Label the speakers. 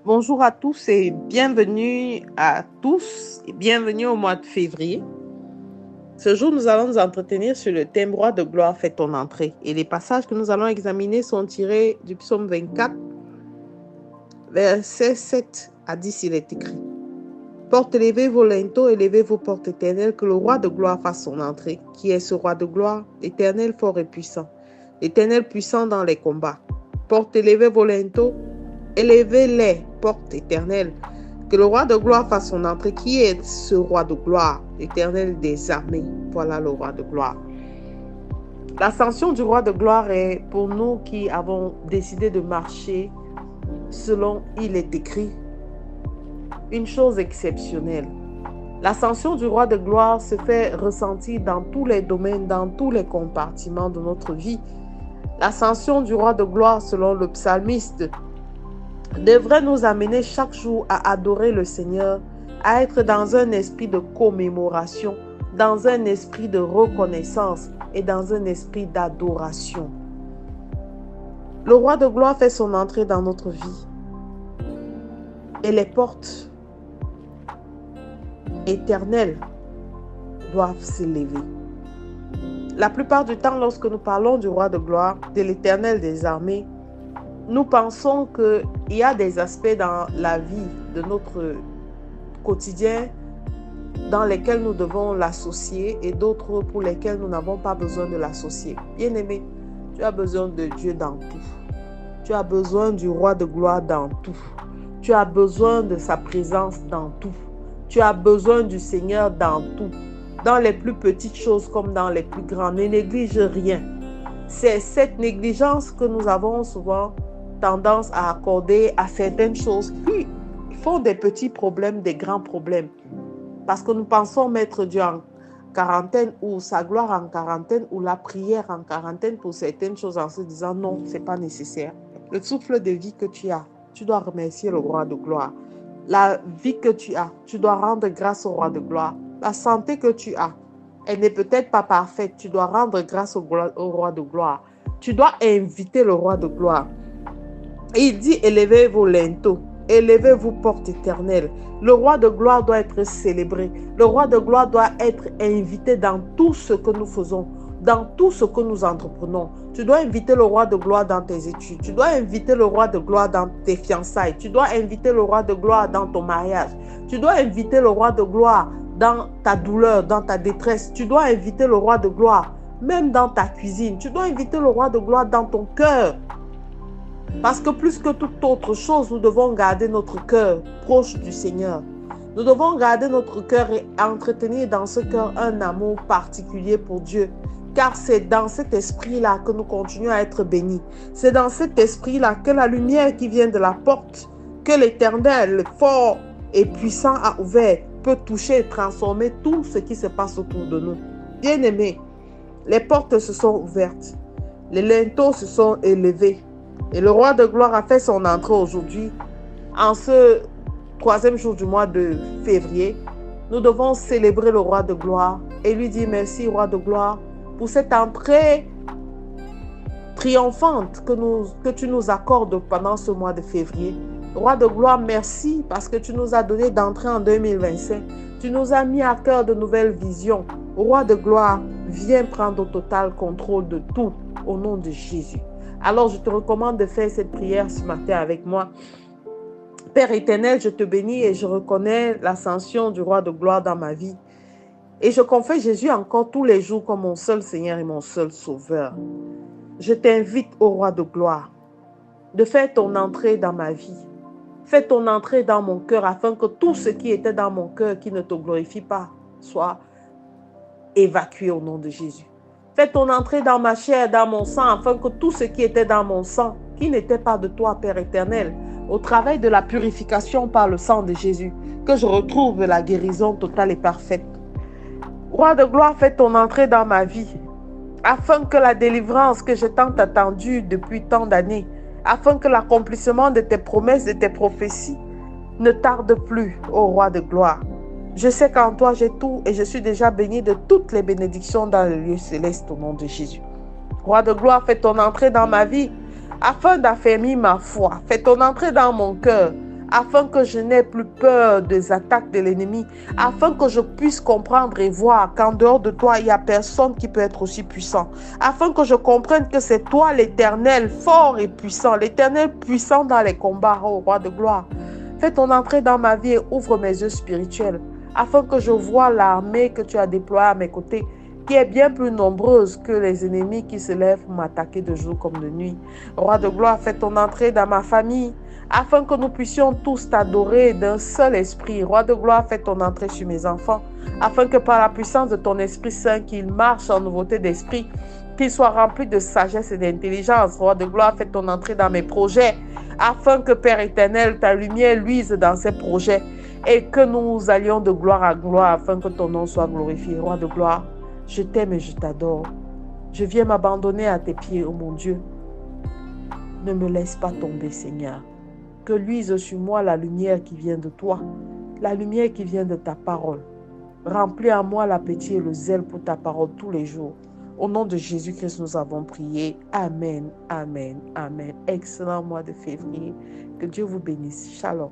Speaker 1: Bonjour à tous et bienvenue au mois de février. Ce jour, nous allons nous entretenir sur le thème Roi de gloire, fais ton entrée. Et les passages que nous allons examiner sont tirés du psaume 24, versets 7 à 10, il est écrit. Portes élevez vos linteaux, élevez vos portes éternelles, que le Roi de gloire fasse son entrée. Qui est ce Roi de gloire? L'Éternel fort et puissant. L'Éternel puissant dans les combats. Portes élevez vos linteaux, élevez-les, portes éternelles. Que le Roi de gloire fasse son entrée. Qui est ce Roi de gloire? L'Éternel des armées. Voilà le Roi de gloire. L'ascension du Roi de gloire est pour nous qui avons décidé de marcher selon il est écrit, une chose exceptionnelle. L'ascension du Roi de gloire se fait ressentir dans tous les domaines, dans tous les compartiments de notre vie. L'ascension du Roi de gloire, selon le psalmiste, devrait nous amener chaque jour à adorer le Seigneur, à être dans un esprit de commémoration, dans un esprit de reconnaissance et dans un esprit d'adoration. Le Roi de gloire fait son entrée dans notre vie et les portes éternelles doivent s'élever. La plupart du temps, lorsque nous parlons du Roi de gloire, de l'Éternel des armées, nous pensons qu'il y a des aspects dans la vie de notre quotidien dans lesquels nous devons l'associer et d'autres pour lesquels nous n'avons pas besoin de l'associer. Bien-aimé, tu as besoin de Dieu dans tout. Tu as besoin du Roi de gloire dans tout. Tu as besoin de sa présence dans tout. Tu as besoin du Seigneur dans tout. Dans les plus petites choses comme dans les plus grandes. Ne néglige rien. C'est cette négligence que nous avons souvent tendance à accorder à certaines choses qui font des petits problèmes, des grands problèmes. Parce que nous pensons mettre Dieu en quarantaine ou sa gloire en quarantaine ou la prière en quarantaine pour certaines choses en se disant non, ce n'est pas nécessaire. Le souffle de vie que tu as, tu dois remercier le Roi de gloire. La vie que tu as, tu dois rendre grâce au Roi de gloire. La santé que tu as, elle n'est peut-être pas parfaite. Tu dois rendre grâce au Roi de gloire. Tu dois inviter le Roi de gloire. Et il dit, élevez vos linteaux, élevez-vous portes éternelles. Le Roi de gloire doit être célébré. Le Roi de gloire doit être invité dans tout ce que nous faisons, dans tout ce que nous entreprenons. Tu dois inviter le Roi de gloire dans tes études. Tu dois inviter le Roi de gloire dans tes fiançailles. Tu dois inviter le Roi de gloire dans ton mariage. Tu dois inviter le Roi de gloire dans ta douleur, dans ta détresse. Tu dois inviter le Roi de gloire même dans ta cuisine. Tu dois inviter le Roi de gloire dans ton cœur. Parce que plus que toute autre chose, nous devons garder notre cœur proche du Seigneur. Nous devons garder notre cœur et entretenir dans ce cœur un amour particulier pour Dieu. Car c'est dans cet esprit-là que nous continuons à être bénis. C'est dans cet esprit-là que la lumière qui vient de la porte, que l'Éternel, fort et puissant, a ouvert, peut toucher et transformer tout ce qui se passe autour de nous. Bien-aimés, les portes se sont ouvertes. Les linteaux se sont élevés. Et le Roi de gloire a fait son entrée aujourd'hui. En ce 3e jour du mois de février, nous devons célébrer le Roi de gloire et lui dire merci, Roi de gloire, pour cette entrée triomphante que tu nous accordes pendant ce mois de février. Roi de gloire, merci parce que tu nous as donné d'entrer en 2025. Tu nous as mis à cœur de nouvelles visions. Roi de gloire, viens prendre au total contrôle de tout au nom de Jésus. Alors, je te recommande de faire cette prière ce matin avec moi. Père éternel, je te bénis et je reconnais l'ascension du Roi de gloire dans ma vie. Et je confesse Jésus encore tous les jours comme mon seul Seigneur et mon seul Sauveur. Je t'invite au Roi de gloire de faire ton entrée dans ma vie. Fais ton entrée dans mon cœur afin que tout ce qui était dans mon cœur qui ne te glorifie pas soit évacué au nom de Jésus. Fais ton entrée dans ma chair, dans mon sang, afin que tout ce qui était dans mon sang, qui n'était pas de toi, Père éternel, au travail de la purification par le sang de Jésus, que je retrouve la guérison totale et parfaite. Roi de gloire, fais ton entrée dans ma vie, afin que la délivrance que j'ai tant attendue depuis tant d'années, afin que l'accomplissement de tes promesses, de tes prophéties, ne tarde plus, ô Roi de gloire. Je sais qu'en toi j'ai tout et je suis déjà béni de toutes les bénédictions dans le lieu céleste au nom de Jésus. Roi de gloire, fais ton entrée dans ma vie afin d'affermir ma foi. Fais ton entrée dans mon cœur afin que je n'ai plus peur des attaques de l'ennemi, afin que je puisse comprendre et voir qu'en dehors de toi, il n'y a personne qui peut être aussi puissant, afin que je comprenne que c'est toi l'Éternel, fort et puissant, l'Éternel puissant dans les combats, ô roi de gloire. Fais ton entrée dans ma vie et ouvre mes yeux spirituels, afin que je voie l'armée que tu as déployée à mes côtés, qui est bien plus nombreuse que les ennemis qui se lèvent pour m'attaquer de jour comme de nuit. Roi de gloire, fais ton entrée dans ma famille, afin que nous puissions tous t'adorer d'un seul esprit. Roi de gloire, fais ton entrée sur mes enfants, afin que par la puissance de ton Esprit Saint, qu'ils marchent en nouveauté d'esprit, qu'ils soient remplis de sagesse et d'intelligence. Roi de gloire, fais ton entrée dans mes projets, afin que, Père éternel, ta lumière luise dans ces projets et que nous allions de gloire à gloire, afin que ton nom soit glorifié. Roi de gloire, je t'aime et je t'adore. Je viens m'abandonner à tes pieds, ô mon Dieu. Ne me laisse pas tomber, Seigneur. Que luise sur moi la lumière qui vient de toi, la lumière qui vient de ta parole. Remplis en moi l'appétit et le zèle pour ta parole tous les jours. Au nom de Jésus-Christ, nous avons prié. Amen, amen, amen. Excellent mois de février. Que Dieu vous bénisse. Shalom.